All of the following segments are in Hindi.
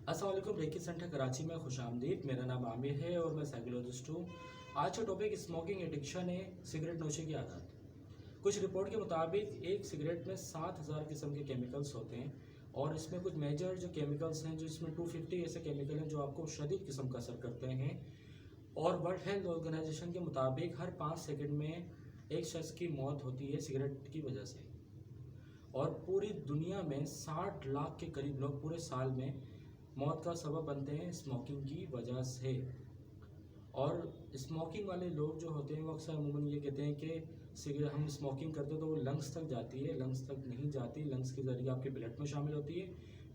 अस्सलाम वालेकुम। रेकी सेंटर कराची में खुशामदीद। मेरा नाम आमिर है और मैं साइकोलॉजिस्ट हूँ। आज का टॉपिक स्मोकिंग एडिक्शन है, सिगरेट नोशी की आदत। कुछ रिपोर्ट के मुताबिक एक सिगरेट में 7,000 किस्म के केमिकल्स होते हैं और इसमें कुछ मेजर जो केमिकल्स हैं, जो इसमें 250 ऐसे केमिकल हैं जो आपको शदीद किस्म का असर करते हैं। और वर्ल्ड हेल्थ ऑर्गेनाइजेशन के मुताबिक हर 5 सेकंड में एक शख्स की मौत होती है सिगरेट की वजह से। और पूरी दुनिया में 60 लाख के करीब लोग पूरे साल में मौत का सबब बनते हैं स्मोकिंग की वजह से। और स्मोकिंग वाले लोग जो होते हैं वो अक्सर अमूमन ये कहते हैं कि सिगरेट हम स्मोकिंग करते हैं तो वो लंग्स तक जाती है। लंग्स तक नहीं जाती, लंग्स के ज़रिए आपके ब्लड में शामिल होती है,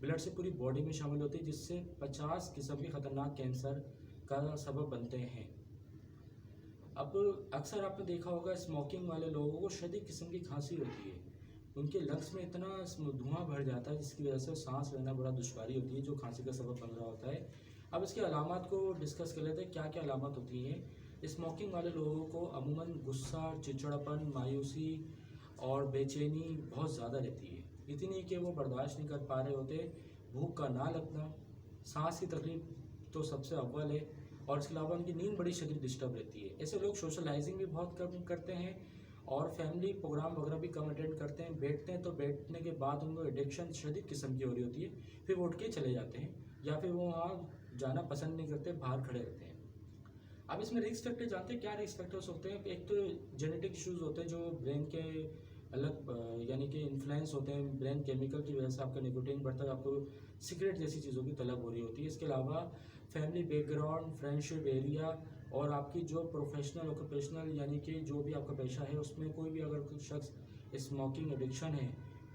ब्लड से पूरी बॉडी में शामिल होती है, जिससे 50 किस्म के ख़तरनाक कैंसर का सबब बनते हैं। अब अक्सर आपने देखा होगा स्मोकिंग वाले लोगों को शदीद किस्म की खांसी होती है। उनके लंग्स में इतना धुआं भर जाता है जिसकी वजह से सांस लेना बड़ा दुश्वारी होती है, जो खांसी का सबब बन रहा होता है। अब इसके अलामात को डिस्कस कर लेते हैं, क्या क्या अलामत होती हैं। स्मोकिंग वाले लोगों को अमूमन गुस्सा, चिड़चिड़ापन, मायूसी और बेचैनी बहुत ज़्यादा रहती है। इतनी कि वो बर्दाश्त नहीं कर पा रहे होते। भूख का ना लगना, सांस की तकलीफ तो सबसे अव्वल है, और इसके अलावा उनकी नींद बड़ी शदीद डिस्टर्ब रहती है। ऐसे लोग सोशलाइजिंग भी बहुत कम करते हैं और फैमिली प्रोग्राम वगैरह भी कम अटेंड करते हैं। बैठते हैं तो बैठने के बाद उनको एडिक्शन शदीद किस्म की हो रही होती है, फिर वो उठ के चले जाते हैं या फिर वो वहाँ जाना पसंद नहीं करते, बाहर खड़े रहते हैं। अब इसमें रिस्क फैक्टर जानते हैं, क्या रिस्क फैक्टर्स होते हैं। एक तो जेनेटिक इश्यूज होते हैं जो ब्रेन के अलग यानी कि इन्फ्लुएंस होते हैं, ब्रेन केमिकल की वजह से आपका निकोटीन बढ़ता है, आपको सिगरेट जैसी चीज़ों की तलब हो रही होती है। इसके अलावा फैमिली बैकग्राउंड, फ्रेंडशिप एरिया और आपकी जो प्रोफेशनल ऑक्यूपेशनल यानी कि जो भी आपका पेशा है उसमें कोई भी अगर कोई शख्स स्मोकिंग एडिक्शन है,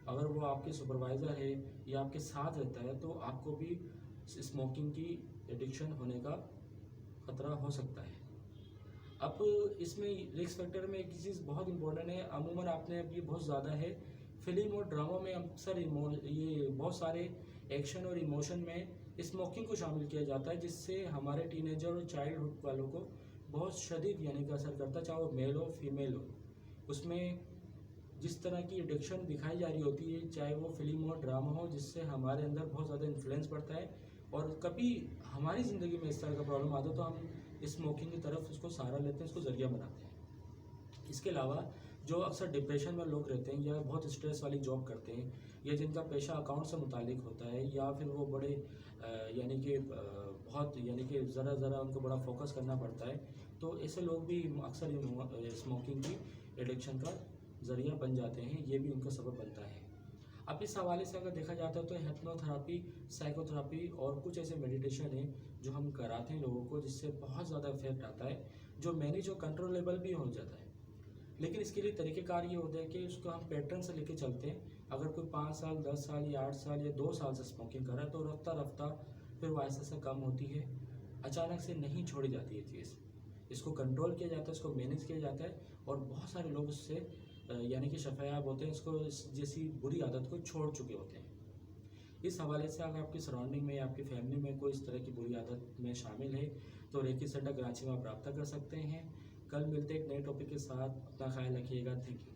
अगर वो आपके सुपरवाइज़र है या आपके साथ रहता है, तो आपको भी स्मोकिंग की एडिक्शन होने का ख़तरा हो सकता है। अब इसमें रिस्क फैक्टर में एक चीज़ बहुत इंपॉर्टेंट है, अमूमन आपने अब ये बहुत ज़्यादा है फिल्म और ड्रामों में अक्सर ये बहुत सारे एक्शन और इमोशन में स्मोकिंग को शामिल किया जाता है, जिससे हमारे टीनेजर और चाइल्डहुड वालों को बहुत शदीद यानी कि असर करता है, चाहे वो मेल हो फीमेल हो। उसमें जिस तरह की एडिक्शन दिखाई जा रही होती है, चाहे वो फिल्म हो ड्रामा हो, जिससे हमारे अंदर बहुत ज़्यादा इन्फ्लुएंस पड़ता है और कभी हमारी ज़िंदगी में इस तरह का प्रॉब्लम आता है तो हम स्मोकिंग की तरफ उसको सहारा लेते हैं, उसको ज़रिया बनाते हैं। इसके अलावा जो अक्सर डिप्रेशन में लोग रहते हैं या बहुत स्ट्रेस वाली जॉब करते हैं या जिनका पेशा अकाउंट से मुतालिक होता है या फिर वो बड़े यानी कि बहुत यानी कि ज़रा ज़रा उनको बड़ा फोकस करना पड़ता है, तो ऐसे लोग भी अक्सर स्मोकिंग की एडिक्शन का ज़रिया बन जाते हैं, ये भी उनका सबब बनता है। अब इस हवाले से अगर देखा जाता है तो हिप्नोथेरेपी, साइकोथेरेपी और कुछ ऐसे मेडिटेशन हैं जो हम कराते हैं लोगों को, जिससे बहुत ज़्यादा इफेक्ट आता है, जो मैनेज और कंट्रोलेबल भी हो जाता है। लेकिन इसके लिए तरीक़ेकार ये होता है कि उसको हम पैटर्न से लेके चलते हैं। अगर कोई 5 साल, 10 साल या 8 साल या 2 साल से स्मोकिंग कर रहा है तो रफ्ता रफ्ता फिर वो ऐसा कम होती है, अचानक से नहीं छोड़ी जाती है चीज़। इसको कंट्रोल किया जाता है, इसको मैनेज किया जाता है और बहुत सारे लोग इससे यानी कि शफायाब होते हैं, इसको जैसी बुरी आदत को छोड़ चुके होते हैं। इस हवाले से अगर आपकी सराउंडिंग में या आपकी फैमिली में कोई इस तरह की बुरी आदत में शामिल है तो रेकी सेंटर कराची में आप रब्ता कर सकते हैं। कल मिलते हैं एक नए टॉपिक के साथ। अपना ख्याल रखिएगा। Thank you.